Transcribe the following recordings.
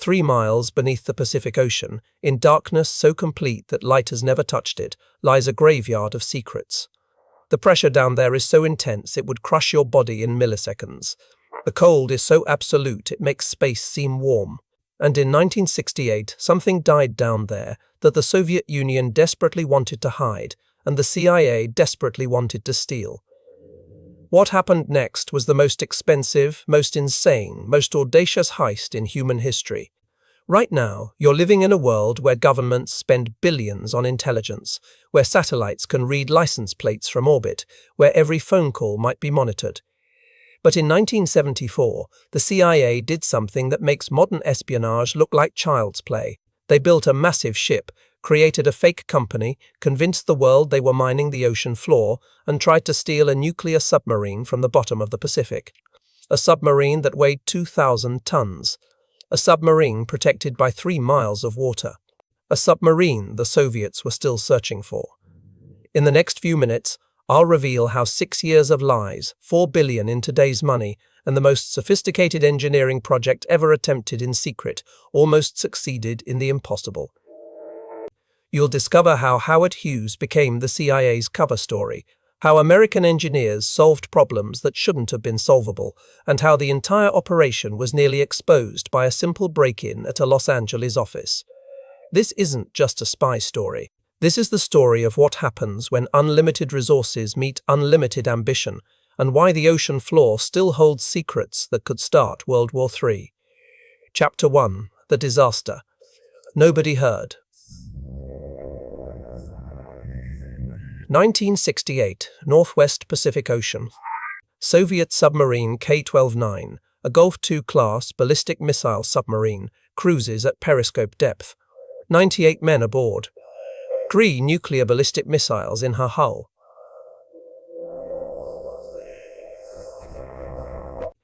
3 miles beneath the Pacific Ocean, in darkness so complete that light has never touched it, lies a graveyard of secrets. The pressure down there is so intense it would crush your body in milliseconds. The cold is so absolute it makes space seem warm. And in 1968, something died down there that the Soviet Union desperately wanted to hide, and the CIA desperately wanted to steal. What happened next was the most expensive, most insane, most audacious heist in human history. Right now, you're living in a world where governments spend billions on intelligence, where satellites can read license plates from orbit, where every phone call might be monitored. But in 1974, the CIA did something that makes modern espionage look like child's play. They built a massive ship, created a fake company, convinced the world they were mining the ocean floor, and tried to steal a nuclear submarine from the bottom of the Pacific. A submarine that weighed 2,000 tons. A submarine protected by 3 miles of water. A submarine the Soviets were still searching for. In the next few minutes, I'll reveal how 6 years of lies, $4 billion in today's money, and the most sophisticated engineering project ever attempted in secret almost succeeded in the impossible. You'll discover how Howard Hughes became the CIA's cover story, how American engineers solved problems that shouldn't have been solvable, and how the entire operation was nearly exposed by a simple break-in at a Los Angeles office. This isn't just a spy story. This is the story of what happens when unlimited resources meet unlimited ambition, and why the ocean floor still holds secrets that could start World War III. Chapter 1. The Disaster. Nobody heard. 1968, Northwest Pacific Ocean. Soviet submarine K-12-9, a Gulf II-class ballistic missile submarine, cruises at periscope depth. 98 men aboard. 3 nuclear ballistic missiles in her hull.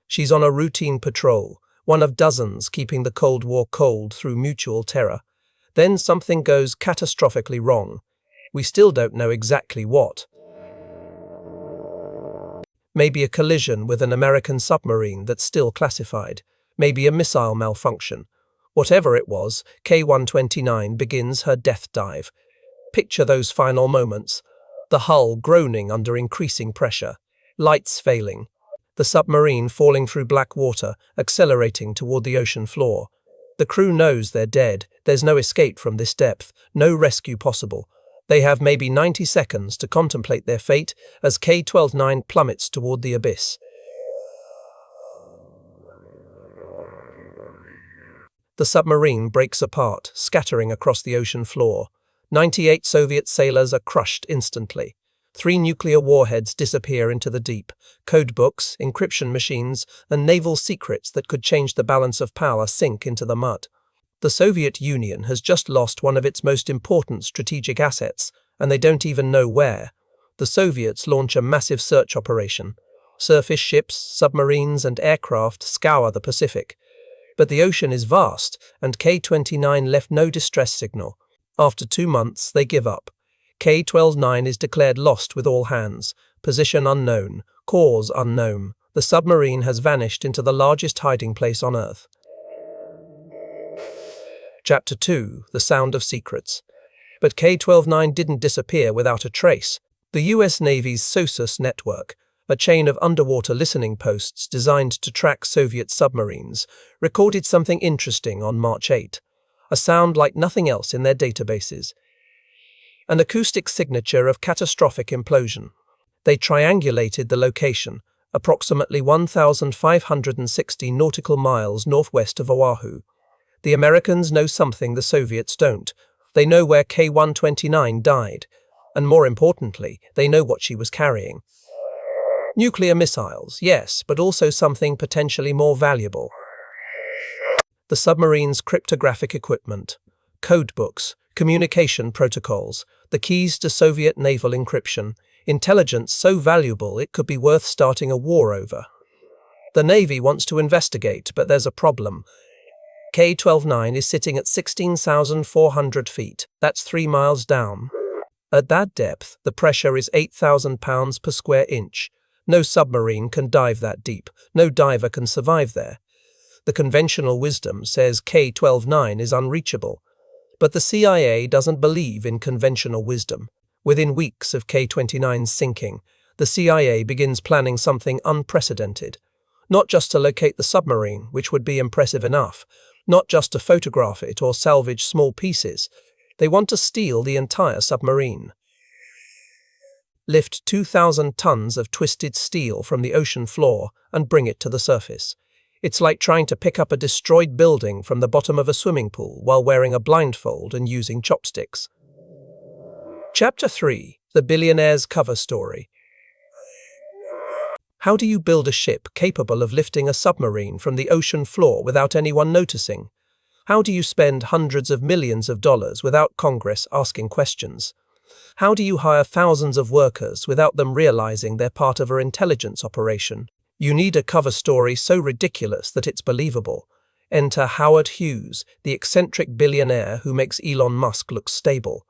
She's on a routine patrol, one of dozens keeping the Cold War cold through mutual terror. Then something goes catastrophically wrong. We still don't know exactly what. Maybe a collision with an American submarine that's still classified. Maybe a missile malfunction. Whatever it was, K-129 begins her death dive. Picture those final moments. The hull groaning under increasing pressure. Lights failing. The submarine falling through black water, accelerating toward the ocean floor. The crew knows they're dead. There's no escape from this depth, no rescue possible. They have maybe 90 seconds to contemplate their fate as K-12-9 plummets toward the abyss. The submarine breaks apart, scattering across the ocean floor. 98 Soviet sailors are crushed instantly. 3 nuclear warheads disappear into the deep. Codebooks, encryption machines, and naval secrets that could change the balance of power sink into the mud. The Soviet Union has just lost one of its most important strategic assets, and they don't even know where. The Soviets launch a massive search operation. Surface ships, submarines, and aircraft scour the Pacific. But the ocean is vast, and K-29 left no distress signal. After 2 months, they give up. K-12-9 is declared lost with all hands. Position unknown. Cause unknown. The submarine has vanished into the largest hiding place on Earth. Chapter 2. The Sound of Secrets. But K-12-9 didn't disappear without a trace. The US Navy's SOSUS network, a chain of underwater listening posts designed to track Soviet submarines, recorded something interesting on March 8. A sound like nothing else in their databases. An acoustic signature of catastrophic implosion. They triangulated the location, approximately 1,560 nautical miles northwest of Oahu. The Americans know something the Soviets don't. They know where K-129 died. And more importantly, they know what she was carrying. Nuclear missiles, yes, but also something potentially more valuable. The submarine's cryptographic equipment, codebooks, communication protocols, the keys to Soviet naval encryption, intelligence so valuable it could be worth starting a war over. The Navy wants to investigate, but there's a problem. K-12-9 is sitting at 16,400 feet. That's 3 miles down. At that depth, the pressure is 8,000 pounds per square inch. No submarine can dive that deep. No diver can survive there. The conventional wisdom says K-12-9 is unreachable. But the CIA doesn't believe in conventional wisdom. Within weeks of K-29's sinking, the CIA begins planning something unprecedented. Not just to locate the submarine, which would be impressive enough, not just to photograph it or salvage small pieces. They want to steal the entire submarine. Lift 2,000 tons of twisted steel from the ocean floor and bring it to the surface. It's like trying to pick up a destroyed building from the bottom of a swimming pool while wearing a blindfold and using chopsticks. Chapter 3. The Billionaire's Cover Story. How do you build a ship capable of lifting a submarine from the ocean floor without anyone noticing? How do you spend hundreds of millions of dollars without Congress asking questions? How do you hire thousands of workers without them realizing they're part of an intelligence operation? You need a cover story so ridiculous that it's believable. Enter Howard Hughes, the eccentric billionaire who makes Elon Musk look stable.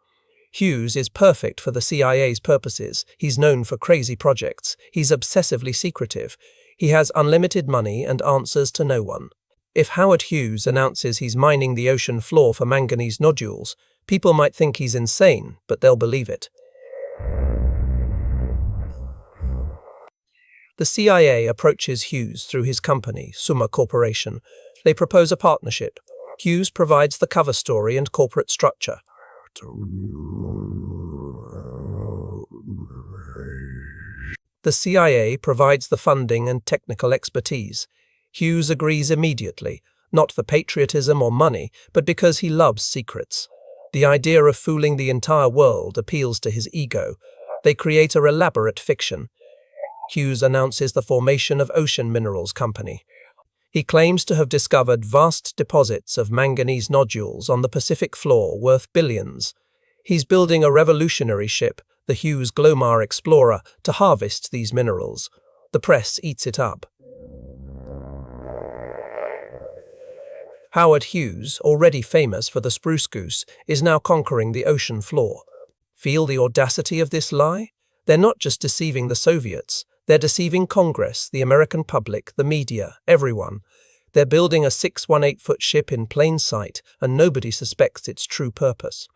Hughes is perfect for the CIA's purposes. He's known for crazy projects. He's obsessively secretive. He has unlimited money and answers to no one. If Howard Hughes announces he's mining the ocean floor for manganese nodules, people might think he's insane, but they'll believe it. The CIA approaches Hughes through his company, Summa Corporation. They propose a partnership. Hughes provides the cover story and corporate structure. The CIA provides the funding and technical expertise. Hughes agrees immediately, not for patriotism or money, but because he loves secrets. The idea of fooling the entire world appeals to his ego. They create an elaborate fiction. Hughes announces the formation of Ocean Minerals Company. He claims to have discovered vast deposits of manganese nodules on the Pacific floor worth billions. He's building a revolutionary ship, the Hughes Glomar Explorer, to harvest these minerals. The press eats it up. Howard Hughes, already famous for the spruce goose, is now conquering the ocean floor. Feel the audacity of this lie? They're not just deceiving the Soviets. They're deceiving Congress, the American public, the media, everyone. They're building a 618-foot ship in plain sight, and nobody suspects its true purpose.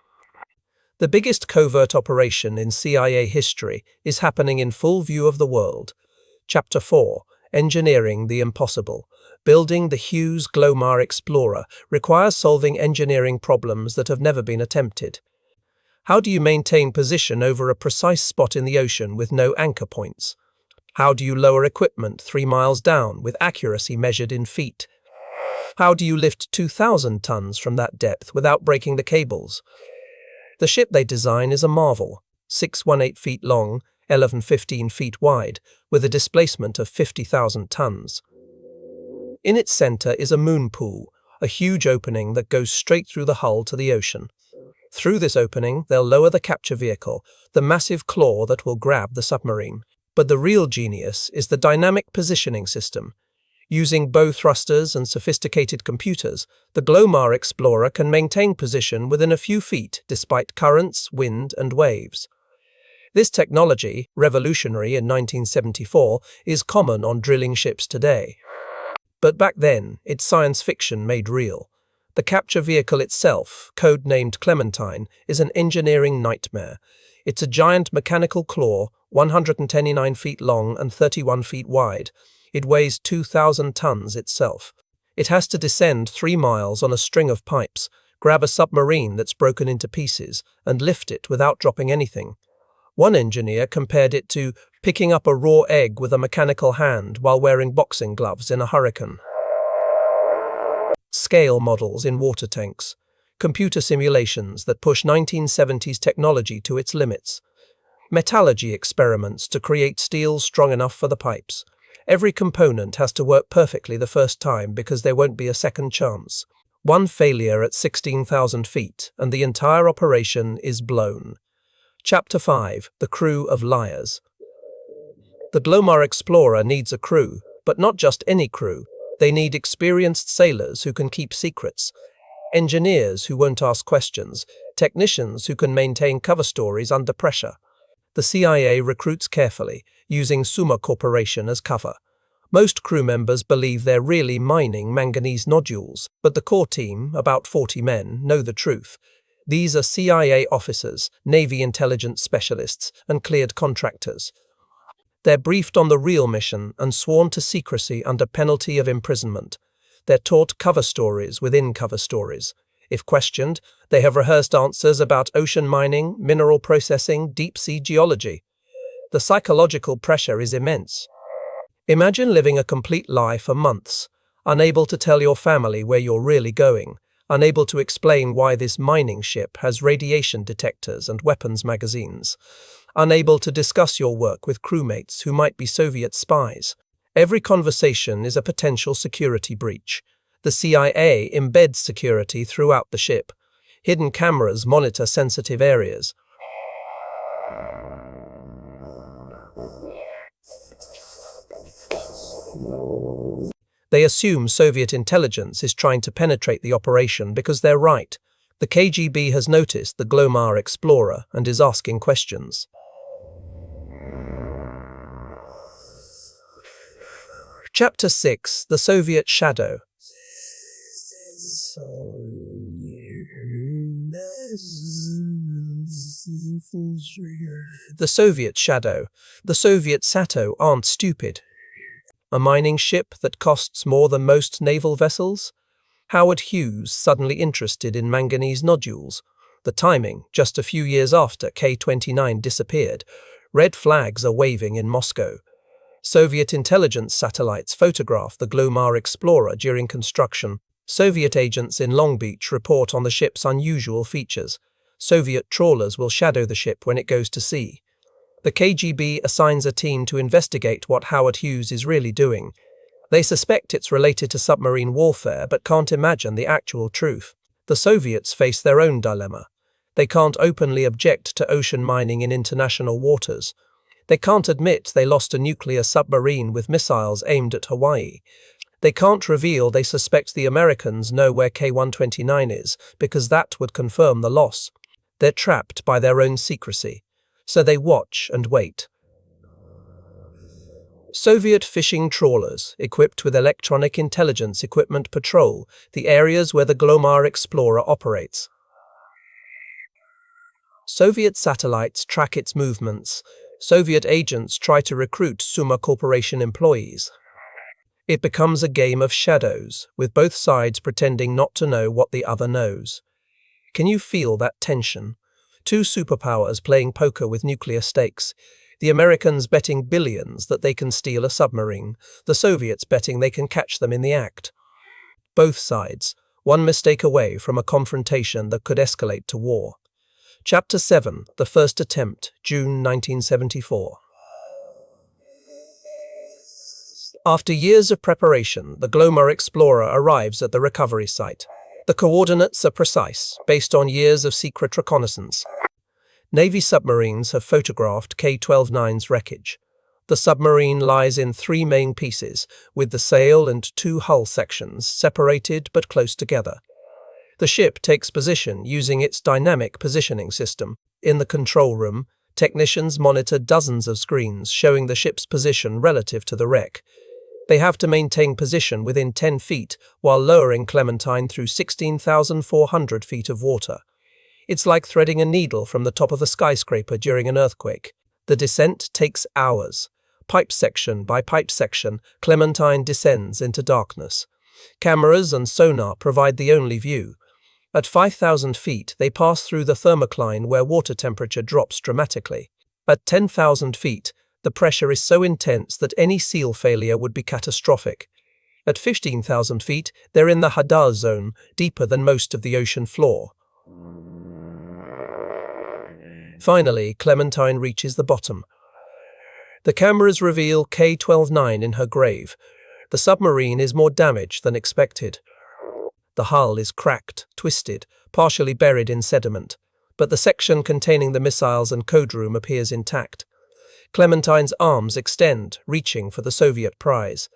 The biggest covert operation in CIA history is happening in full view of the world. Chapter 4. Engineering the Impossible. Building the Hughes Glomar Explorer requires solving engineering problems that have never been attempted. How do you maintain position over a precise spot in the ocean with no anchor points? How do you lower equipment 3 miles down with accuracy measured in feet? How do you lift 2,000 tons from that depth without breaking the cables? The ship they design is a marvel, 618 feet long, 11-15 feet wide, with a displacement of 50,000 tons. In its center is a moon pool, a huge opening that goes straight through the hull to the ocean. Through this opening, they'll lower the capture vehicle, the massive claw that will grab the submarine. But the real genius is the dynamic positioning system. Using bow thrusters and sophisticated computers, the Glomar Explorer can maintain position within a few feet despite currents, wind, and waves. This technology, revolutionary in 1974, is common on drilling ships today. But back then, it's science fiction made real. The capture vehicle itself, code-named Clementine, is an engineering nightmare. It's a giant mechanical claw, 129 feet long and 31 feet wide. It weighs 2,000 tons itself. It has to descend 3 miles on a string of pipes, grab a submarine that's broken into pieces, and lift it without dropping anything. One engineer compared it to picking up a raw egg with a mechanical hand while wearing boxing gloves in a hurricane. Scale models in water tanks. Computer simulations that push 1970s technology to its limits. Metallurgy experiments to create steel strong enough for the pipes. Every component has to work perfectly the first time because there won't be a second chance. One failure at 16,000 feet, and the entire operation is blown. Chapter 5. The Crew of Liars. The Glomar Explorer needs a crew, but not just any crew. They need experienced sailors who can keep secrets, engineers who won't ask questions, technicians who can maintain cover stories under pressure. The CIA recruits carefully, using Summa Corporation as cover. Most crew members believe they're really mining manganese nodules, but the core team, about 40 men, know the truth. These are CIA officers, Navy intelligence specialists, and cleared contractors. They're briefed on the real mission and sworn to secrecy under penalty of imprisonment. They're taught cover stories within cover stories. If questioned, they have rehearsed answers about ocean mining, mineral processing, deep-sea geology. The psychological pressure is immense. Imagine living a complete lie for months, unable to tell your family where you're really going, unable to explain why this mining ship has radiation detectors and weapons magazines, unable to discuss your work with crewmates who might be Soviet spies. Every conversation is a potential security breach. The CIA embeds security throughout the ship. Hidden cameras monitor sensitive areas. They assume Soviet intelligence is trying to penetrate the operation because they're right. The KGB has noticed the Glomar explorer and is asking questions. Chapter 6: The Soviet Shadow. The Soviet Shadow. The Soviet Sato aren't stupid. A mining ship that costs more than most naval vessels? Howard Hughes suddenly interested in manganese nodules. The timing, just a few years after K-29 disappeared. Red flags are waving in Moscow. Soviet intelligence satellites photograph the Glomar explorer during construction. Soviet agents in Long Beach report on the ship's unusual features. Soviet trawlers will shadow the ship when it goes to sea. The KGB assigns a team to investigate what Howard Hughes is really doing. They suspect it's related to submarine warfare but can't imagine the actual truth. The Soviets face their own dilemma. They can't openly object to ocean mining in international waters. They can't admit they lost a nuclear submarine with missiles aimed at Hawaii. They can't reveal they suspect the Americans know where K-129 is, because that would confirm the loss. They're trapped by their own secrecy. So they watch and wait. Soviet fishing trawlers, equipped with electronic intelligence equipment, patrol the areas where the Glomar explorer operates. Soviet satellites track its movements. Soviet agents try to recruit Suma Corporation employees. It becomes a game of shadows, with both sides pretending not to know what the other knows. Can you feel that tension? Two superpowers playing poker with nuclear stakes. The Americans betting billions that they can steal a submarine. The Soviets betting they can catch them in the act. Both sides, one mistake away from a confrontation that could escalate to war. Chapter 7: The First Attempt, June 1974. After years of preparation, the Glomar explorer arrives at the recovery site. The coordinates are precise, based on years of secret reconnaissance. Navy submarines have photographed K-12's wreckage. The submarine lies in 3 main pieces, with the sail and 2 hull sections separated but close together. The ship takes position using its dynamic positioning system. In the control room, technicians monitor dozens of screens showing the ship's position relative to the wreck. They have to maintain position within 10 feet while lowering Clementine through 16,400 feet of water. It's like threading a needle from the top of a skyscraper during an earthquake. The descent takes hours. Pipe section by pipe section, Clementine descends into darkness. Cameras and sonar provide the only view. At 5,000 feet, they pass through the thermocline where water temperature drops dramatically. At 10,000 feet, the pressure is so intense that any seal failure would be catastrophic. At 15,000 feet, they're in the Hadar zone, deeper than most of the ocean floor. Finally, Clementine reaches the bottom. The cameras reveal K-12 in her grave. The submarine is more damaged than expected. The hull is cracked, twisted, partially buried in sediment, but the section containing the missiles and code room appears intact. Clementine's arms extend, reaching for the Soviet prize.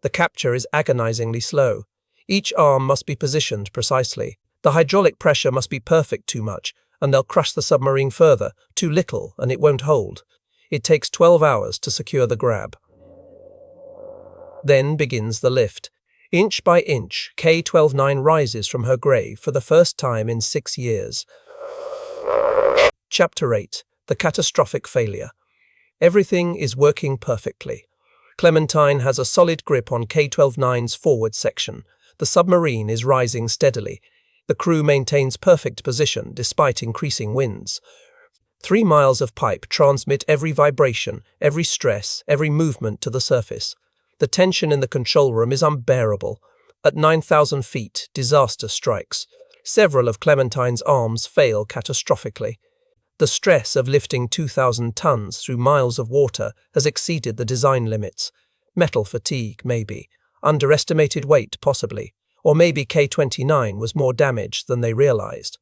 The capture is agonizingly slow. Each arm must be positioned precisely. The hydraulic pressure must be perfect. Too much, and they'll crush the submarine further. Too little, and it won't hold. It takes 12 hours to secure the grab. Then begins the lift. Inch by inch, K-129 rises from her grave for the first time in 6 years. Chapter 8. The Catastrophic Failure. Everything is working perfectly. Clementine has a solid grip on K-129's forward section. The submarine is rising steadily. The crew maintains perfect position despite increasing winds. 3 miles of pipe transmit every vibration, every stress, every movement to the surface. The tension in the control room is unbearable. At 9,000 feet, disaster strikes. Several of Clementine's arms fail catastrophically. The stress of lifting 2,000 tons through miles of water has exceeded the design limits. Metal fatigue, maybe. Underestimated weight, possibly. Or maybe K-29 was more damaged than they realized.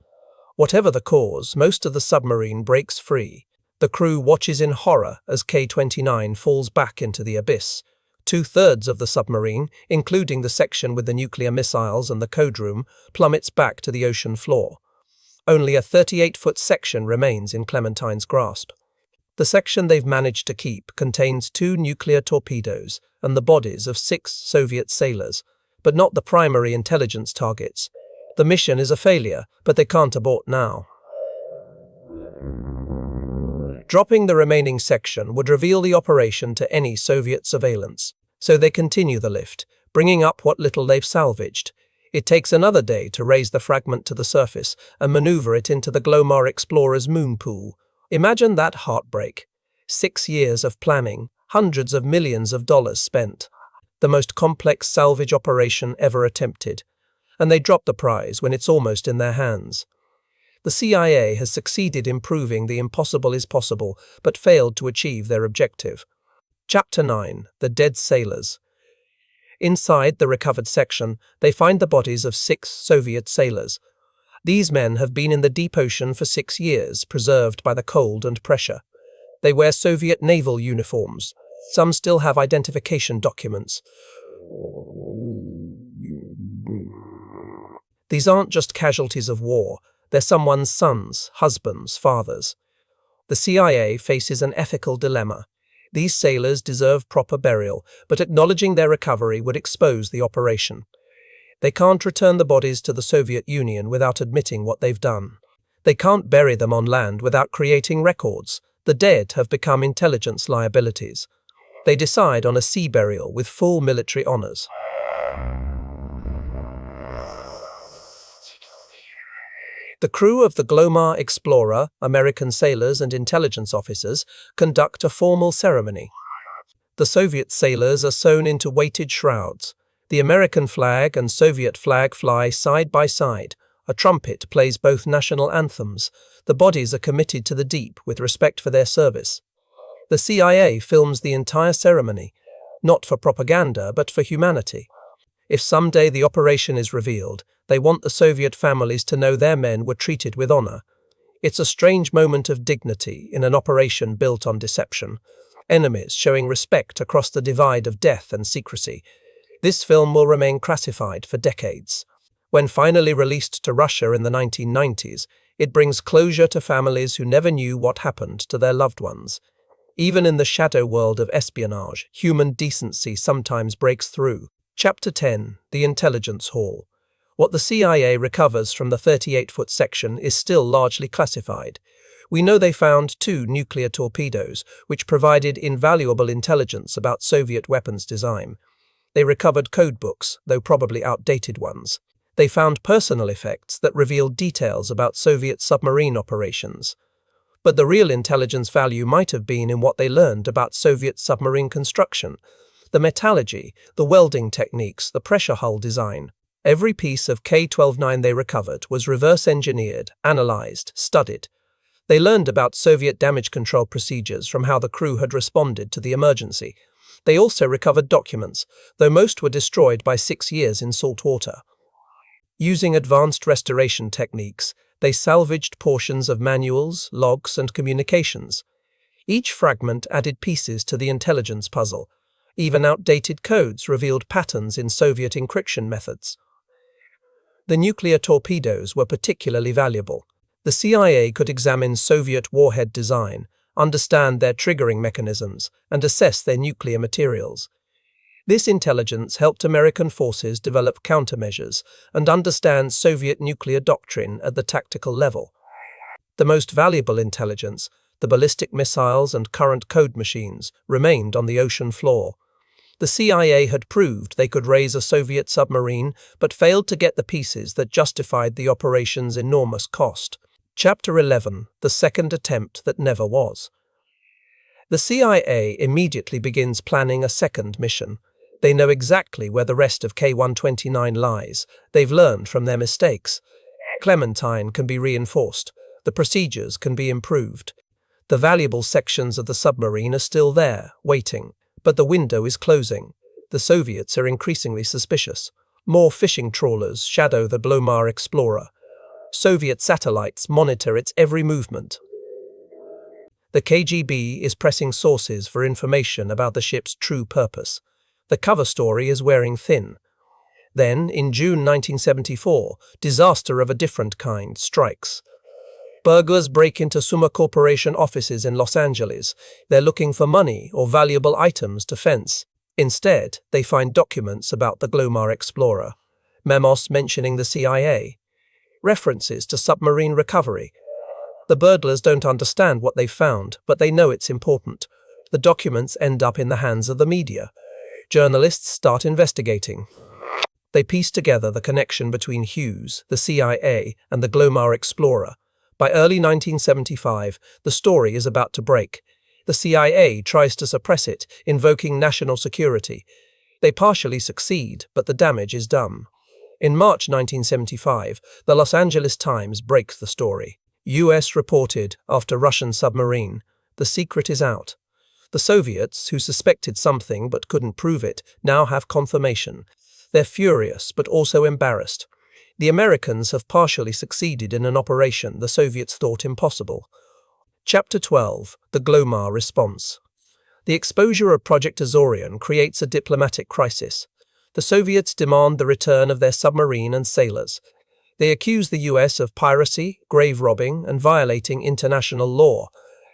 Whatever the cause, most of the submarine breaks free. The crew watches in horror as K-29 falls back into the abyss. 2/3 of the submarine, including the section with the nuclear missiles and the code room, plummets back to the ocean floor. Only a 38-foot section remains in Clementine's grasp. The section they've managed to keep contains 2 nuclear torpedoes and the bodies of 6 Soviet sailors, but not the primary intelligence targets. The mission is a failure, but they can't abort now. Dropping the remaining section would reveal the operation to any Soviet surveillance, so they continue the lift, bringing up what little they've salvaged. It takes another day to raise the fragment to the surface and maneuver it into the Glomar Explorer's moon pool. Imagine that heartbreak. 6 years of planning, hundreds of millions of dollars spent. The most complex salvage operation ever attempted. And they drop the prize when it's almost in their hands. The CIA has succeeded in proving the impossible is possible, but failed to achieve their objective. Chapter 9. The Dead Sailors. Inside the recovered section, they find the bodies of 6 Soviet sailors. These men have been in the deep ocean for 6 years, preserved by the cold and pressure. They wear Soviet naval uniforms. Some still have identification documents. These aren't just casualties of war. They're someone's sons, husbands, fathers. The CIA faces an ethical dilemma. These sailors deserve proper burial, but acknowledging their recovery would expose the operation. They can't return the bodies to the Soviet Union without admitting what they've done. They can't bury them on land without creating records. The dead have become intelligence liabilities. They decide on a sea burial with full military honors. The crew of the Glomar Explorer, American sailors and intelligence officers, conduct a formal ceremony. The Soviet sailors are sewn into weighted shrouds. The American flag and Soviet flag fly side by side. A trumpet plays both national anthems. The bodies are committed to the deep with respect for their service. The CIA films the entire ceremony, not for propaganda but for humanity. If someday the operation is revealed, they want the Soviet families to know their men were treated with honor. It's a strange moment of dignity in an operation built on deception. Enemies showing respect across the divide of death and secrecy. This film will remain classified for decades. When finally released to Russia in the 1990s, it brings closure to families who never knew what happened to their loved ones. Even in the shadow world of espionage, human decency sometimes breaks through. Chapter 10. The Intelligence Hall. What the CIA recovers from the 38-foot section is still largely classified. We know they found 2 nuclear torpedoes, which provided invaluable intelligence about Soviet weapons design. They recovered codebooks, though probably outdated ones. They found personal effects that revealed details about Soviet submarine operations. But the real intelligence value might have been in what they learned about Soviet submarine construction. The metallurgy, the welding techniques, the pressure hull design. Every piece of K-129 they recovered was reverse-engineered, analyzed, studied. They learned about Soviet damage control procedures from how the crew had responded to the emergency. They also recovered documents, though most were destroyed by 6 years in salt water. Using advanced restoration techniques, they salvaged portions of manuals, logs, and communications. Each fragment added pieces to the intelligence puzzle. Even outdated codes revealed patterns in Soviet encryption methods. The nuclear torpedoes were particularly valuable. The CIA could examine Soviet warhead design, understand their triggering mechanisms, and assess their nuclear materials. This intelligence helped American forces develop countermeasures and understand Soviet nuclear doctrine at the tactical level. The most valuable intelligence, the ballistic missiles and current code machines, remained on the ocean floor. The CIA had proved they could raise a Soviet submarine, but failed to get the pieces that justified the operation's enormous cost. Chapter 11: The Second Attempt That Never Was. The CIA immediately begins planning a second mission. They know exactly where the rest of K-129 lies. They've learned from their mistakes. Clementine can be reinforced. The procedures can be improved. The valuable sections of the submarine are still there, waiting. But the window is closing. The Soviets are increasingly suspicious. More fishing trawlers shadow the Glomar explorer. Soviet satellites monitor its every movement. The KGB is pressing sources for information about the ship's true purpose. The cover story is wearing thin. Then, in June 1974, disaster of a different kind strikes. Burglars break into Summa Corporation offices in Los Angeles. They're looking for money or valuable items to fence. Instead, they find documents about the Glomar explorer, memos mentioning the CIA, references to submarine recovery. The burglars don't understand what they've found, but they know it's important. The documents end up in the hands of the media. Journalists start investigating. They piece together the connection between Hughes, the CIA, and the Glomar explorer. By early 1975, the story is about to break. The CIA tries to suppress it, invoking national security. They partially succeed, but the damage is done. In March 1975, the Los Angeles Times breaks the story. US reported, after Russian submarine, the secret is out. The Soviets, who suspected something but couldn't prove it, now have confirmation. They're furious, but also embarrassed. The Americans have partially succeeded in an operation the Soviets thought impossible. Chapter 12: The Glomar Response. The exposure of Project Azorian creates a diplomatic crisis. The Soviets demand the return of their submarine and sailors. They accuse the US of piracy, grave robbing, and violating international law.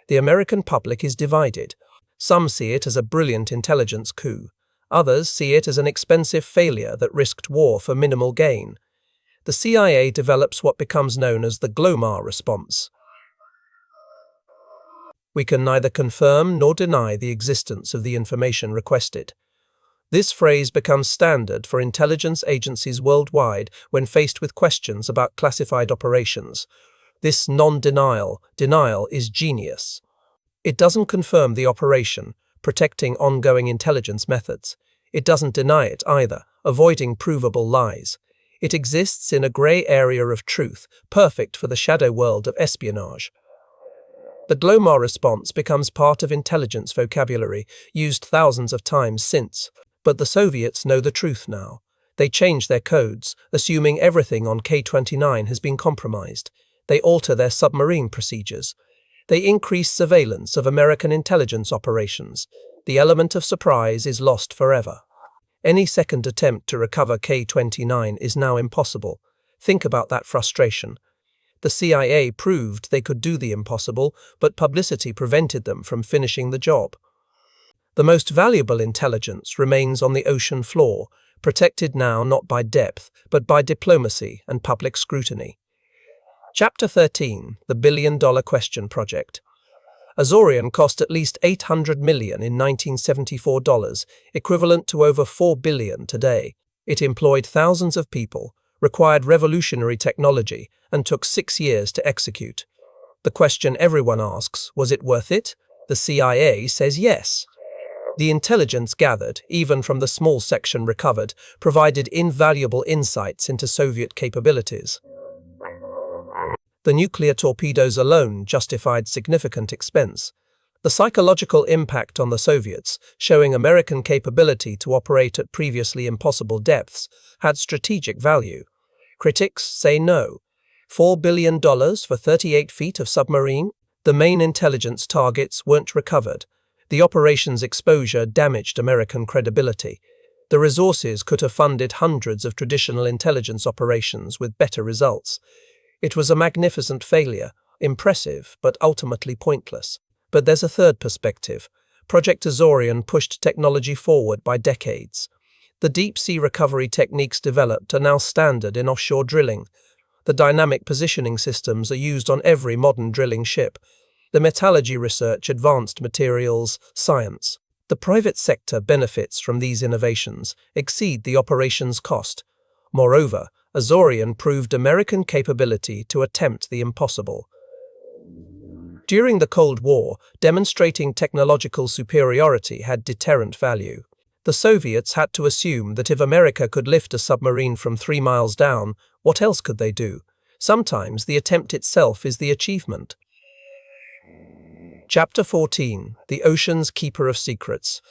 The American public is divided. Some see it as a brilliant intelligence coup. Others see it as an expensive failure that risked war for minimal gain. The CIA develops what becomes known as the Glomar response. We can neither confirm nor deny the existence of the information requested. This phrase becomes standard for intelligence agencies worldwide when faced with questions about classified operations. This denial is genius. It doesn't confirm the operation, protecting ongoing intelligence methods. It doesn't deny it either, avoiding provable lies. It exists in a grey area of truth, perfect for the shadow world of espionage. The Glomar response becomes part of intelligence vocabulary, used thousands of times since. But the Soviets know the truth now. They change their codes, assuming everything on K-29 has been compromised. They alter their submarine procedures. They increase surveillance of American intelligence operations. The element of surprise is lost forever. Any second attempt to recover K-29 is now impossible. Think about that frustration. The CIA proved they could do the impossible, but publicity prevented them from finishing the job. The most valuable intelligence remains on the ocean floor, protected now not by depth, but by diplomacy and public scrutiny. Chapter 13: The Billion-Dollar Question Project. Azorian cost at least $800 million in 1974 dollars, equivalent to over $4 billion today. It employed thousands of people, required revolutionary technology, and took 6 years to execute. The question everyone asks, was it worth it? The CIA says yes. The intelligence gathered, even from the small section recovered, provided invaluable insights into Soviet capabilities. The nuclear torpedoes alone justified significant expense. The psychological impact on the Soviets, showing American capability to operate at previously impossible depths, had strategic value. Critics say no. $4 billion for 38 feet of submarine? The main intelligence targets weren't recovered. The operation's exposure damaged American credibility. The resources could have funded hundreds of traditional intelligence operations with better results. It was a magnificent failure, impressive but ultimately pointless. But there's a third perspective. Project Azorian pushed technology forward by decades. The deep-sea recovery techniques developed are now standard in offshore drilling. The dynamic positioning systems are used on every modern drilling ship. The metallurgy research advanced materials science. The private sector benefits from these innovations exceed the operations cost. Moreover, Azorian proved American capability to attempt the impossible. During the Cold War, demonstrating technological superiority had deterrent value. The Soviets had to assume that if America could lift a submarine from 3 miles down, what else could they do? Sometimes the attempt itself is the achievement. Chapter 14. The Ocean's Keeper of Secrets.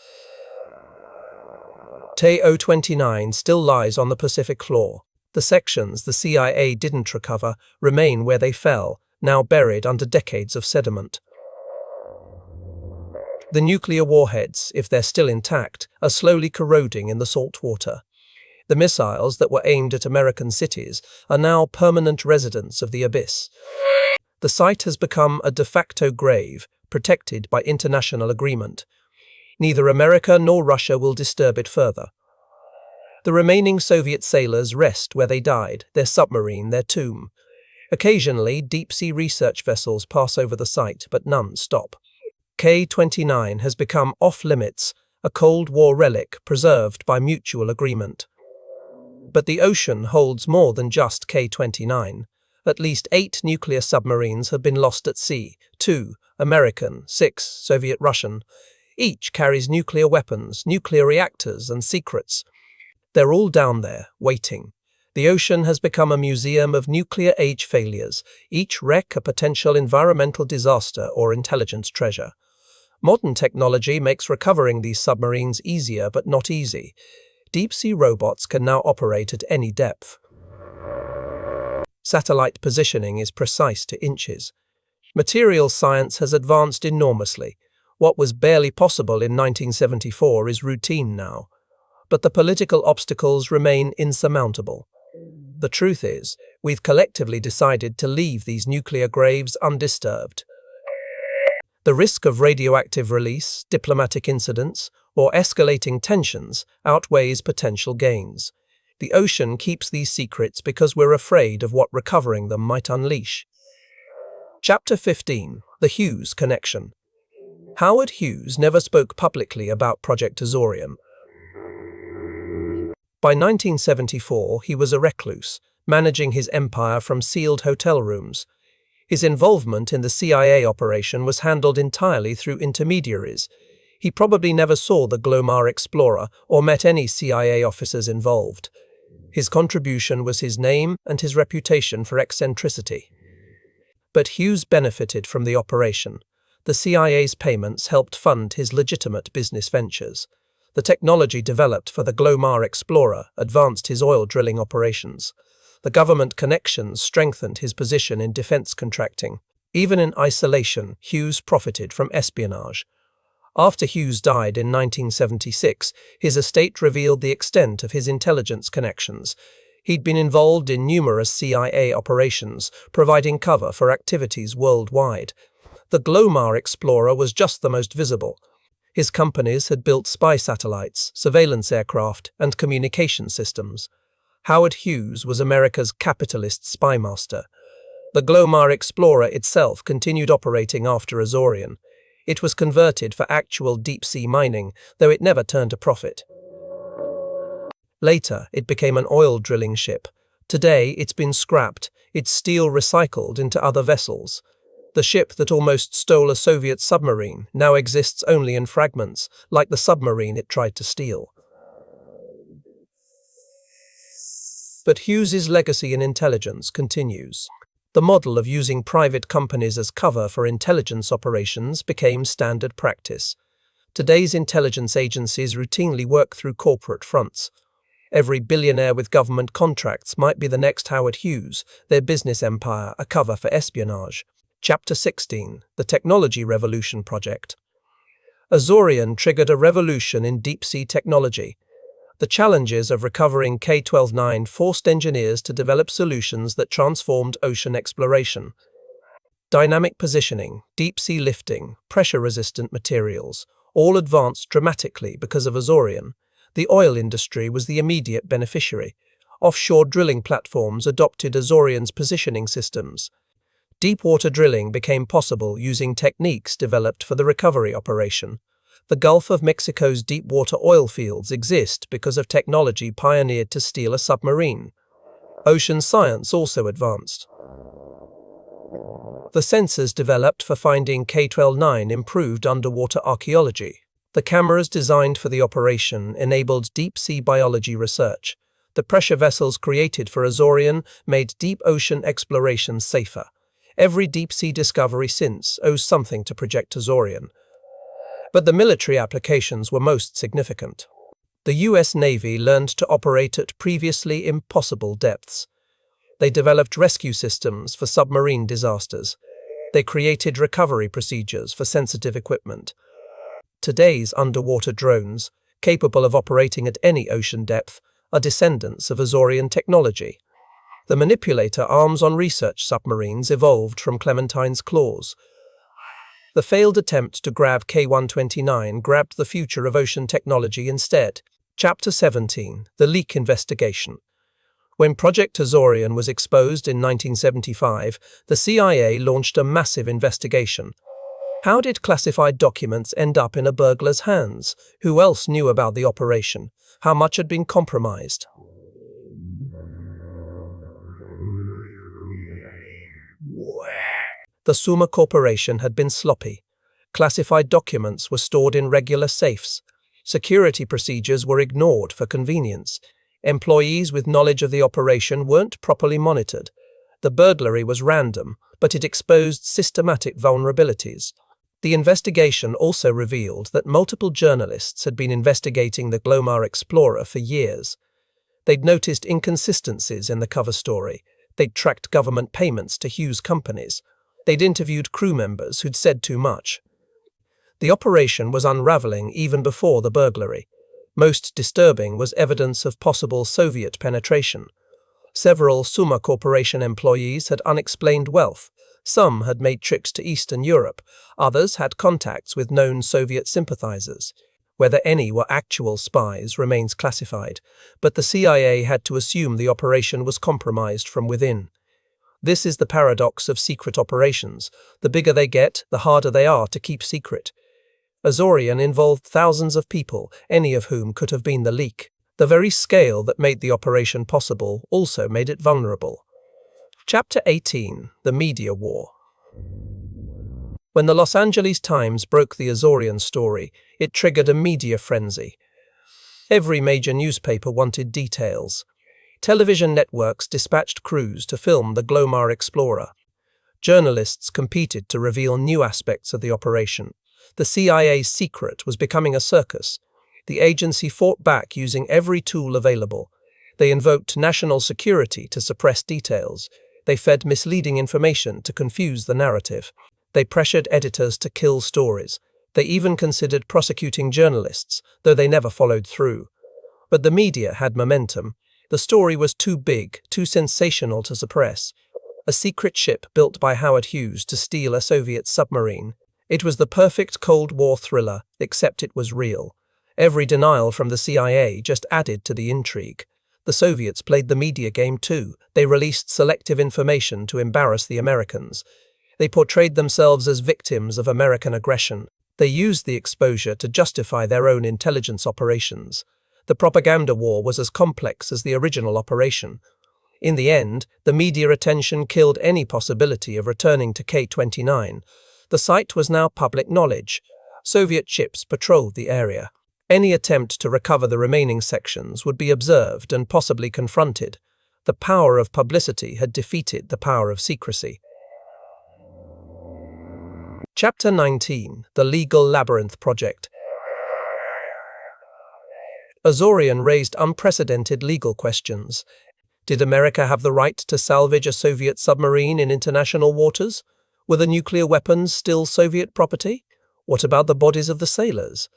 Te-029 still lies on the Pacific floor. The sections the CIA didn't recover remain where they fell, now buried under decades of sediment. The nuclear warheads, if they're still intact, are slowly corroding in the salt water. The missiles that were aimed at American cities are now permanent residents of the abyss. The site has become a de facto grave, protected by international agreement. Neither America nor Russia will disturb it further. The remaining Soviet sailors rest where they died, their submarine, their tomb. Occasionally, deep-sea research vessels pass over the site, but none stop. K-29 has become off-limits, a Cold War relic preserved by mutual agreement. But the ocean holds more than just K-29. At least 8 nuclear submarines have been lost at sea, 2 American, 6 Soviet-Russian. Each carries nuclear weapons, nuclear reactors, and secrets. They're all down there, waiting. The ocean has become a museum of nuclear-age failures, each wreck a potential environmental disaster or intelligence treasure. Modern technology makes recovering these submarines easier but not easy. Deep-sea robots can now operate at any depth. Satellite positioning is precise to inches. Materials science has advanced enormously. What was barely possible in 1974 is routine now. But the political obstacles remain insurmountable. The truth is, we've collectively decided to leave these nuclear graves undisturbed. The risk of radioactive release, diplomatic incidents, or escalating tensions outweighs potential gains. The ocean keeps these secrets because we're afraid of what recovering them might unleash. Chapter 15. The Hughes Connection. Howard Hughes never spoke publicly about Project Azorian. By 1974, he was a recluse, managing his empire from sealed hotel rooms. His involvement in the CIA operation was handled entirely through intermediaries. He probably never saw the Glomar explorer or met any CIA officers involved. His contribution was his name and his reputation for eccentricity. But Hughes benefited from the operation. The CIA's payments helped fund his legitimate business ventures. The technology developed for the Glomar explorer advanced his oil drilling operations. The government connections strengthened his position in defense contracting. Even in isolation, Hughes profited from espionage. After Hughes died in 1976, his estate revealed the extent of his intelligence connections. He'd been involved in numerous CIA operations, providing cover for activities worldwide. The Glomar explorer was just the most visible. His companies had built spy satellites, surveillance aircraft, and communication systems. Howard Hughes was America's capitalist spymaster. The Glomar explorer itself continued operating after Azorian. It was converted for actual deep-sea mining, though it never turned a profit. Later, it became an oil drilling ship. Today, it's been scrapped, its steel recycled into other vessels. The ship that almost stole a Soviet submarine now exists only in fragments, like the submarine it tried to steal. But Hughes's legacy in intelligence continues. The model of using private companies as cover for intelligence operations became standard practice. Today's intelligence agencies routinely work through corporate fronts. Every billionaire with government contracts might be the next Howard Hughes, their business empire a cover for espionage. Chapter 16. The Technology Revolution Project. Azorian triggered a revolution in deep-sea technology. The challenges of recovering K-29 forced engineers to develop solutions that transformed ocean exploration. Dynamic positioning, deep-sea lifting, pressure-resistant materials, All advanced dramatically because of Azorian. The oil industry was the immediate beneficiary. Offshore drilling platforms adopted Azorian's positioning systems. Deepwater drilling became possible using techniques developed for the recovery operation. The Gulf of Mexico's deepwater oil fields exist because of technology pioneered to steal a submarine. Ocean science also advanced. The sensors developed for finding K-12-9 improved underwater archaeology. The cameras designed for the operation enabled deep-sea biology research. The pressure vessels created for Azorian made deep ocean exploration safer. Every deep-sea discovery since owes something to Project Azorian. But the military applications were most significant. The US Navy learned to operate at previously impossible depths. They developed rescue systems for submarine disasters. They created recovery procedures for sensitive equipment. Today's underwater drones, capable of operating at any ocean depth, are descendants of Azorian technology. The manipulator arms on research submarines evolved from Clementine's claws. The failed attempt to grab K-129 grabbed the future of ocean technology instead. Chapter 17. The Leak Investigation. When Project Azorian was exposed in 1975, the CIA launched a massive investigation. How did classified documents end up in a burglar's hands? Who else knew about the operation? How much had been compromised? The Summa Corporation had been sloppy. Classified documents were stored in regular safes. Security procedures were ignored for convenience. Employees with knowledge of the operation weren't properly monitored. The burglary was random, but it exposed systematic vulnerabilities. The investigation also revealed that multiple journalists had been investigating the Glomar explorer for years. They'd noticed inconsistencies in the cover story. They'd tracked government payments to Hughes companies. They'd interviewed crew members who'd said too much. The operation was unraveling even before the burglary. Most disturbing was evidence of possible Soviet penetration. Several Summa Corporation employees had unexplained wealth. Some had made trips to Eastern Europe. Others had contacts with known Soviet sympathizers. Whether any were actual spies remains classified, but the CIA had to assume the operation was compromised from within. This is the paradox of secret operations. The bigger they get, the harder they are to keep secret. Azorian involved thousands of people, any of whom could have been the leak. The very scale that made the operation possible also made it vulnerable. Chapter 18. The Media War. When the Los Angeles Times broke the Azorian story, it triggered a media frenzy. Every major newspaper wanted details. Television networks dispatched crews to film the Glomar explorer. Journalists competed to reveal new aspects of the operation. The CIA's secret was becoming a circus. The agency fought back using every tool available. They invoked national security to suppress details. They fed misleading information to confuse the narrative. They pressured editors to kill stories. They even considered prosecuting journalists, though they never followed through. But the media had momentum. The story was too big, too sensational to suppress. A secret ship built by Howard Hughes to steal a Soviet submarine. It was the perfect Cold War thriller, except it was real. Every denial from the CIA just added to the intrigue. The Soviets played the media game too. They released selective information to embarrass the Americans. They portrayed themselves as victims of American aggression. They used the exposure to justify their own intelligence operations. The propaganda war was as complex as the original operation. In the end, the media attention killed any possibility of returning to K-29. The site was now public knowledge. Soviet ships patrolled the area. Any attempt to recover the remaining sections would be observed and possibly confronted. The power of publicity had defeated the power of secrecy. Chapter 19. The Legal Labyrinth Project. Azorian raised unprecedented legal questions. Did America have the right to salvage a Soviet submarine in international waters? Were the nuclear weapons still Soviet property? What about the bodies of the sailors?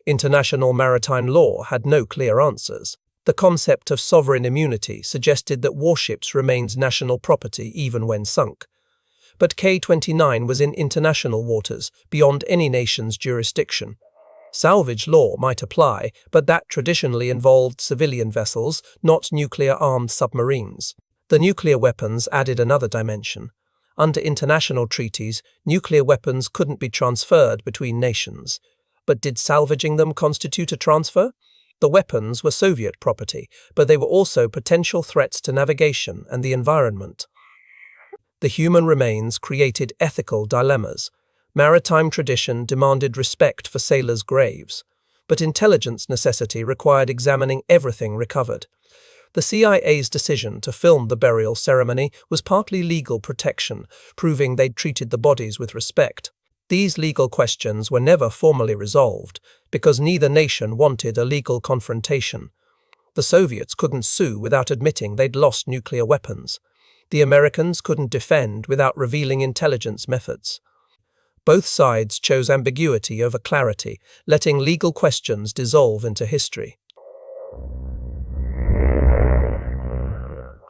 International maritime law had no clear answers. The concept of sovereign immunity suggested that warships remained national property even when sunk. But K-29 was in international waters, beyond any nation's jurisdiction. Salvage law might apply, but that traditionally involved civilian vessels, not nuclear-armed submarines. The nuclear weapons added another dimension. Under international treaties, nuclear weapons couldn't be transferred between nations. But did salvaging them constitute a transfer? The weapons were Soviet property, but they were also potential threats to navigation and the environment. The human remains created ethical dilemmas. Maritime tradition demanded respect for sailors' graves, but intelligence necessity required examining everything recovered. The CIA's decision to film the burial ceremony was partly legal protection, proving they'd treated the bodies with respect. These legal questions were never formally resolved, because neither nation wanted a legal confrontation. The Soviets couldn't sue without admitting they'd lost nuclear weapons. The Americans couldn't defend without revealing intelligence methods. Both sides chose ambiguity over clarity, letting legal questions dissolve into history.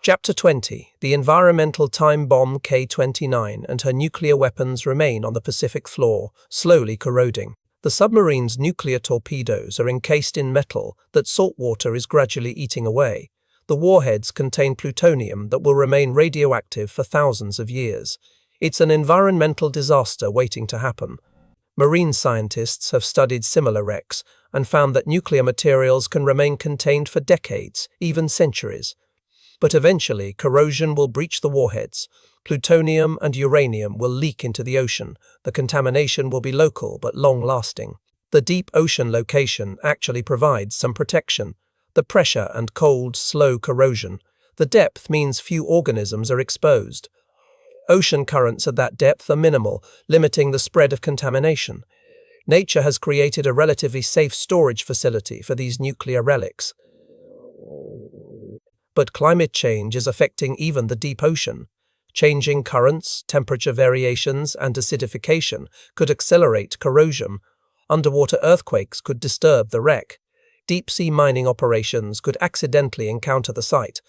Chapter 20. The environmental time bomb K-29 and her nuclear weapons remain on the Pacific floor, slowly corroding. The submarine's nuclear torpedoes are encased in metal that salt water is gradually eating away. The warheads contain plutonium that will remain radioactive for thousands of years. It's an environmental disaster waiting to happen. Marine scientists have studied similar wrecks and found that nuclear materials can remain contained for decades, even centuries. But eventually, corrosion will breach the warheads. Plutonium and uranium will leak into the ocean. The contamination will be local but long-lasting. The deep ocean location actually provides some protection. The pressure and cold, slow corrosion. The depth means few organisms are exposed. Ocean currents at that depth are minimal, limiting the spread of contamination. Nature has created a relatively safe storage facility for these nuclear relics. But climate change is affecting even the deep ocean. Changing currents, temperature variations, and acidification could accelerate corrosion. Underwater earthquakes could disturb the wreck. Deep-sea mining operations could accidentally encounter the site.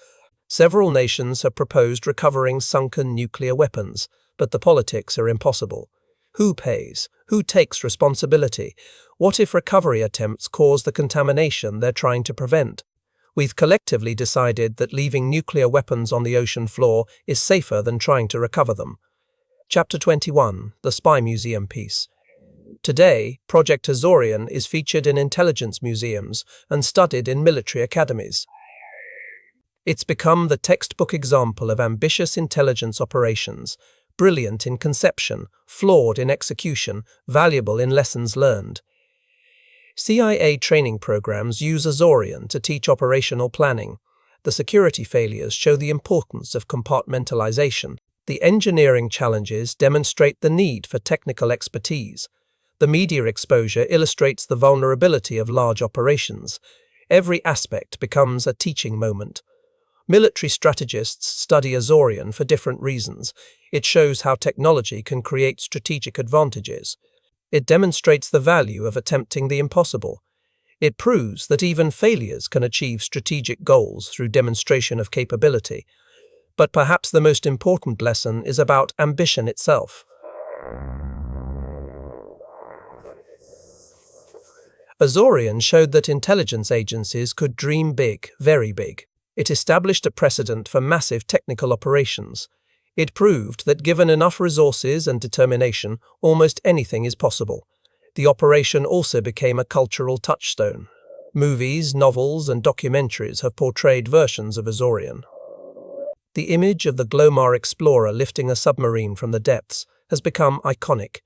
Several nations have proposed recovering sunken nuclear weapons, but the politics are impossible. Who pays? Who takes responsibility? What if recovery attempts cause the contamination they're trying to prevent? We've collectively decided that leaving nuclear weapons on the ocean floor is safer than trying to recover them. Chapter 21. The Spy Museum Piece. Today, Project Azorian is featured in intelligence museums and studied in military academies. It's become the textbook example of ambitious intelligence operations, brilliant in conception, flawed in execution, valuable in lessons learned. CIA training programs use Azorian to teach operational planning. The security failures show the importance of compartmentalization. The engineering challenges demonstrate the need for technical expertise. The media exposure illustrates the vulnerability of large operations. Every aspect becomes a teaching moment. Military strategists study Azorian for different reasons. It shows how technology can create strategic advantages. It demonstrates the value of attempting the impossible. It proves that even failures can achieve strategic goals through demonstration of capability. But perhaps the most important lesson is about ambition itself. Azorian showed that intelligence agencies could dream big, very big. It established a precedent for massive technical operations. It proved that given enough resources and determination, almost anything is possible. The operation also became a cultural touchstone. Movies, novels, and documentaries have portrayed versions of Azorian. The image of the Glomar explorer lifting a submarine from the depths has become iconic.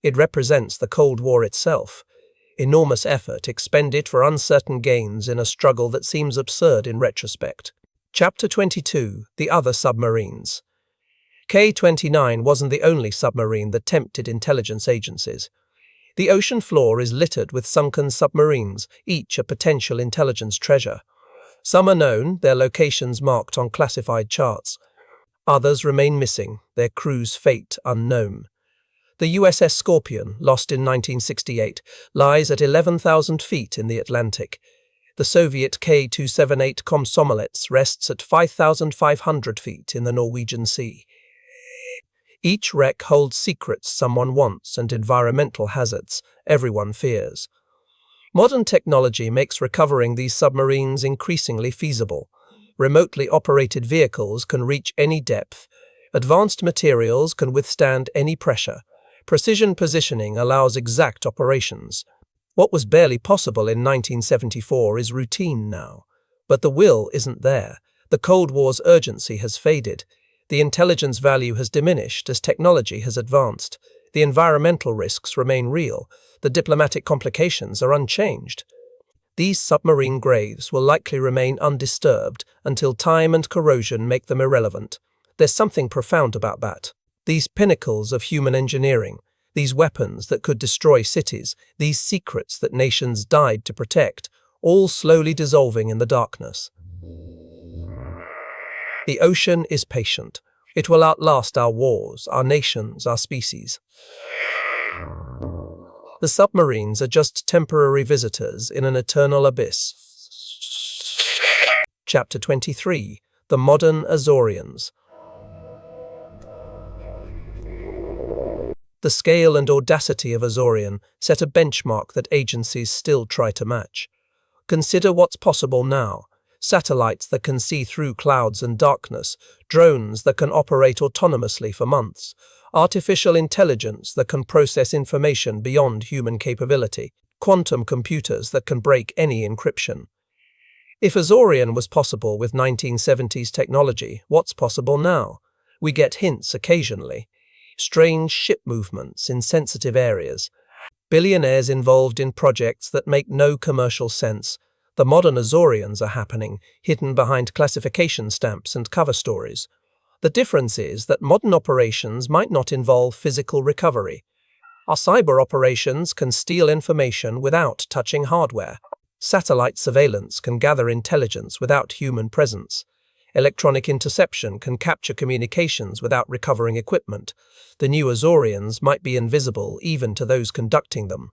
It represents the Cold War itself. Enormous effort expended for uncertain gains in a struggle that seems absurd in retrospect. Chapter 22. The Other Submarines. K-29 wasn't the only submarine that tempted intelligence agencies. The ocean floor is littered with sunken submarines, each a potential intelligence treasure. Some are known, their locations marked on classified charts. Others remain missing, their crew's fate unknown. The USS Scorpion, lost in 1968, lies at 11,000 feet in the Atlantic. The Soviet K-278 Komsomolets rests at 5,500 feet in the Norwegian Sea. Each wreck holds secrets someone wants and environmental hazards everyone fears. Modern technology makes recovering these submarines increasingly feasible. Remotely operated vehicles can reach any depth. Advanced materials can withstand any pressure. Precision positioning allows exact operations. What was barely possible in 1974 is routine now. But the will isn't there. The Cold War's urgency has faded. The intelligence value has diminished as technology has advanced. The environmental risks remain real. The diplomatic complications are unchanged. These submarine graves will likely remain undisturbed until time and corrosion make them irrelevant. There's something profound about that. These pinnacles of human engineering, these weapons that could destroy cities, these secrets that nations died to protect, all slowly dissolving in the darkness. The ocean is patient. It will outlast our wars, our nations, our species. The submarines are just temporary visitors in an eternal abyss. Chapter 23. The Modern Azorians. The scale and audacity of Azorian set a benchmark that agencies still try to match. Consider what's possible now. Satellites that can see through clouds and darkness, drones that can operate autonomously for months, artificial intelligence that can process information beyond human capability, quantum computers that can break any encryption. If Azorian was possible with 1970s technology, what's possible now? We get hints occasionally. Strange ship movements in sensitive areas. Billionaires involved in projects that make no commercial sense. The modern Azorians are happening, hidden behind classification stamps and cover stories. The difference is that modern operations might not involve physical recovery. Our cyber operations can steal information without touching hardware. Satellite surveillance can gather intelligence without human presence. Electronic interception can capture communications without recovering equipment. The new Azorians might be invisible even to those conducting them.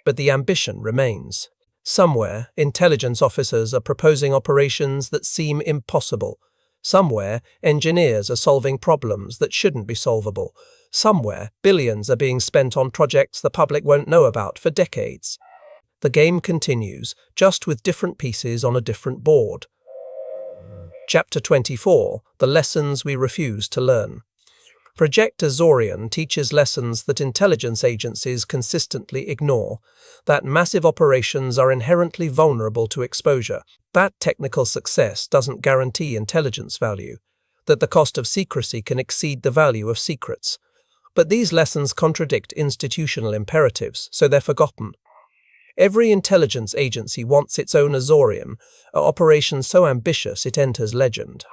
But the ambition remains. Somewhere, intelligence officers are proposing operations that seem impossible. Somewhere, engineers are solving problems that shouldn't be solvable. Somewhere, billions are being spent on projects the public won't know about for decades. The game continues, just with different pieces on a different board. Chapter 24. The Lessons We Refuse to Learn. Project Azorian teaches lessons that intelligence agencies consistently ignore, that massive operations are inherently vulnerable to exposure, that technical success doesn't guarantee intelligence value, that the cost of secrecy can exceed the value of secrets. But these lessons contradict institutional imperatives, so they're forgotten. Every intelligence agency wants its own Azorian, an operation so ambitious it enters legend.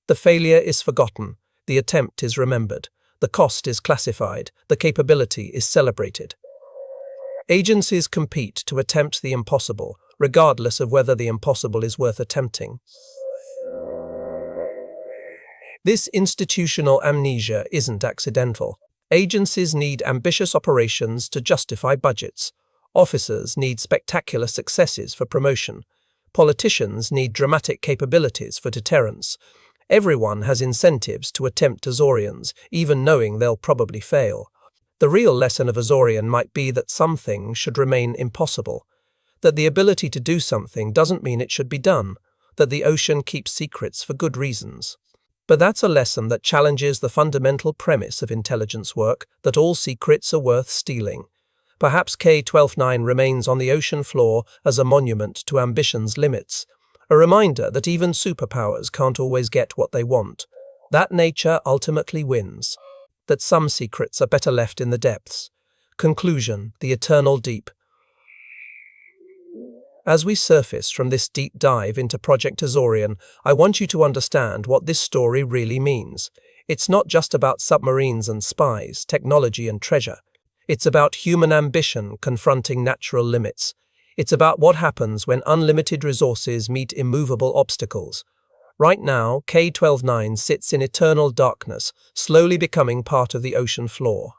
The failure is forgotten. The attempt is remembered. The cost is classified. The capability is celebrated. Agencies compete to attempt the impossible, regardless of whether the impossible is worth attempting. This institutional amnesia isn't accidental. Agencies need ambitious operations to justify budgets. Officers need spectacular successes for promotion. Politicians need dramatic capabilities for deterrence. Everyone has incentives to attempt Azorians, even knowing they'll probably fail. The real lesson of Azorian might be that some things should remain impossible, that the ability to do something doesn't mean it should be done, that the ocean keeps secrets for good reasons. But that's a lesson that challenges the fundamental premise of intelligence work, that all secrets are worth stealing. Perhaps K-12-9 remains on the ocean floor as a monument to ambition's limits, a reminder that even superpowers can't always get what they want, that nature ultimately wins, that some secrets are better left in the depths. Conclusion: the eternal deep. As we surface from this deep dive into Project Azorian, I want you to understand what this story really means. It's not just about submarines and spies, technology and treasure. It's about human ambition confronting natural limits. It's about what happens when unlimited resources meet immovable obstacles. Right now, K-12-9 sits in eternal darkness, slowly becoming part of the ocean floor.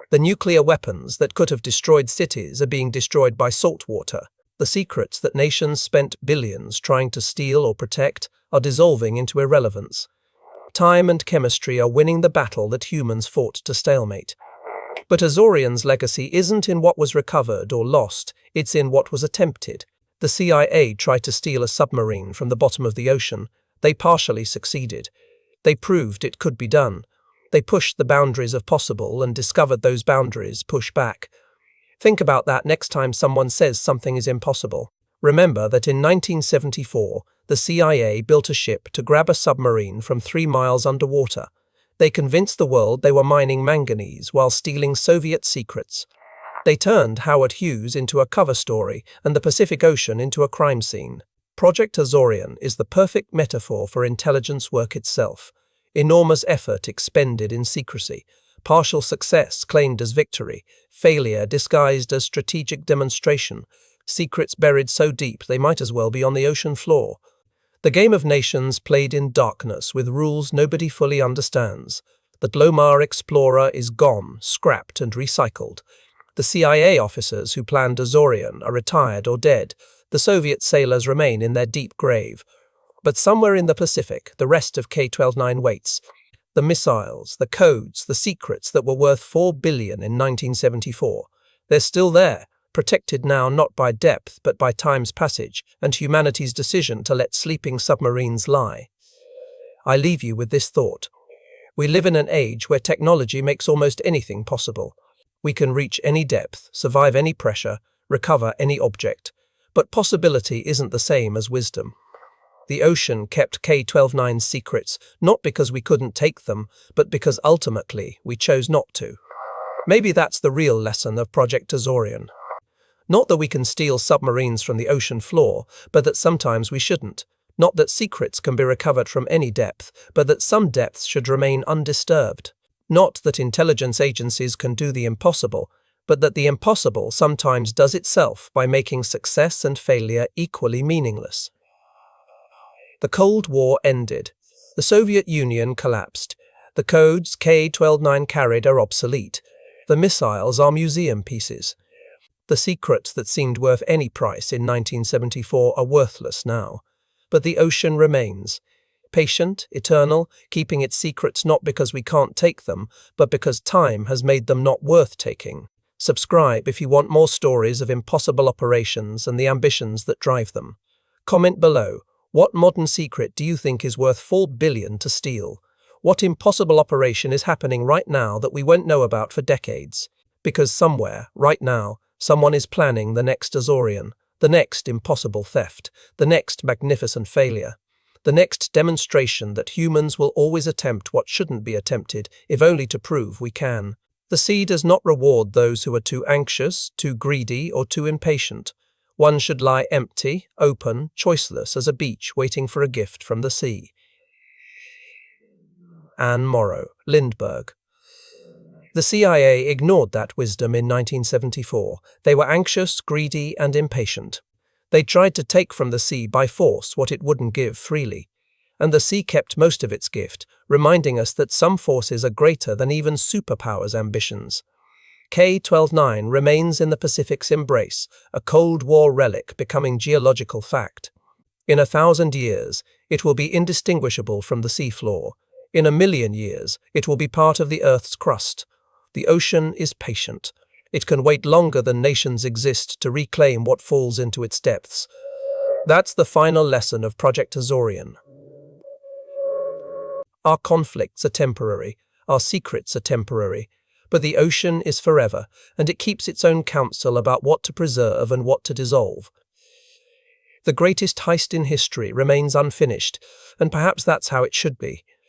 The nuclear weapons that could have destroyed cities are being destroyed by salt water. The secrets that nations spent billions trying to steal or protect are dissolving into irrelevance. Time and chemistry are winning the battle that humans fought to stalemate. But Azorian's legacy isn't in what was recovered or lost, it's in what was attempted. The CIA tried to steal a submarine from the bottom of the ocean. They partially succeeded. They proved it could be done. They pushed the boundaries of possible and discovered those boundaries push back. Think about that next time someone says something is impossible. Remember that in 1974, the CIA built a ship to grab a submarine from 3 miles underwater. They convinced the world they were mining manganese while stealing Soviet secrets. They turned Howard Hughes into a cover story and the Pacific Ocean into a crime scene. Project Azorian is the perfect metaphor for intelligence work itself. Enormous effort expended in secrecy, partial success claimed as victory, failure disguised as strategic demonstration, secrets buried so deep they might as well be on the ocean floor. The game of nations played in darkness with rules nobody fully understands. The Glomar explorer is gone, scrapped and recycled. The CIA officers who planned Azorian are retired or dead. The Soviet sailors remain in their deep grave. But somewhere in the Pacific, the rest of K-12-9 waits. The missiles, the codes, the secrets that were worth $4 billion in 1974. They're still there, protected now not by depth but by time's passage and humanity's decision to let sleeping submarines lie. I leave you with this thought. We live in an age where technology makes almost anything possible. We can reach any depth, survive any pressure, recover any object. But possibility isn't the same as wisdom. The ocean kept K-12-9's secrets not because we couldn't take them, but because ultimately we chose not to. Maybe that's the real lesson of Project Azorian. Not that we can steal submarines from the ocean floor, but that sometimes we shouldn't. Not that secrets can be recovered from any depth, but that some depths should remain undisturbed. Not that intelligence agencies can do the impossible, but that the impossible sometimes does itself by making success and failure equally meaningless. The Cold War ended. The Soviet Union collapsed. The codes K-12-9 carried are obsolete. The missiles are museum pieces. The secrets that seemed worth any price in 1974 are worthless now. But the ocean remains. Patient, eternal, keeping its secrets not because we can't take them, but because time has made them not worth taking. Subscribe if you want more stories of impossible operations and the ambitions that drive them. Comment below. What modern secret do you think is worth $4 billion to steal? What impossible operation is happening right now that we won't know about for decades? Because somewhere, right now, someone is planning the next Azorian, the next impossible theft, the next magnificent failure, the next demonstration that humans will always attempt what shouldn't be attempted, if only to prove we can. The sea does not reward those who are too anxious, too greedy, or too impatient. One should lie empty, open, choiceless as a beach waiting for a gift from the sea. Anne Morrow, Lindbergh. The CIA ignored that wisdom in 1974. They were anxious, greedy, and impatient. They tried to take from the sea by force what it wouldn't give freely. And the sea kept most of its gift, reminding us that some forces are greater than even superpowers' ambitions. K-12-9 remains in the Pacific's embrace, a Cold War relic becoming geological fact. In 1,000 years, it will be indistinguishable from the seafloor. In 1,000,000 years, it will be part of the Earth's crust. The ocean is patient. It can wait longer than nations exist to reclaim what falls into its depths. That's the final lesson of Project Azorian. Our conflicts are temporary, our secrets are temporary, but the ocean is forever, and it keeps its own counsel about what to preserve and what to dissolve. The greatest heist in history remains unfinished, and perhaps that's how it should be.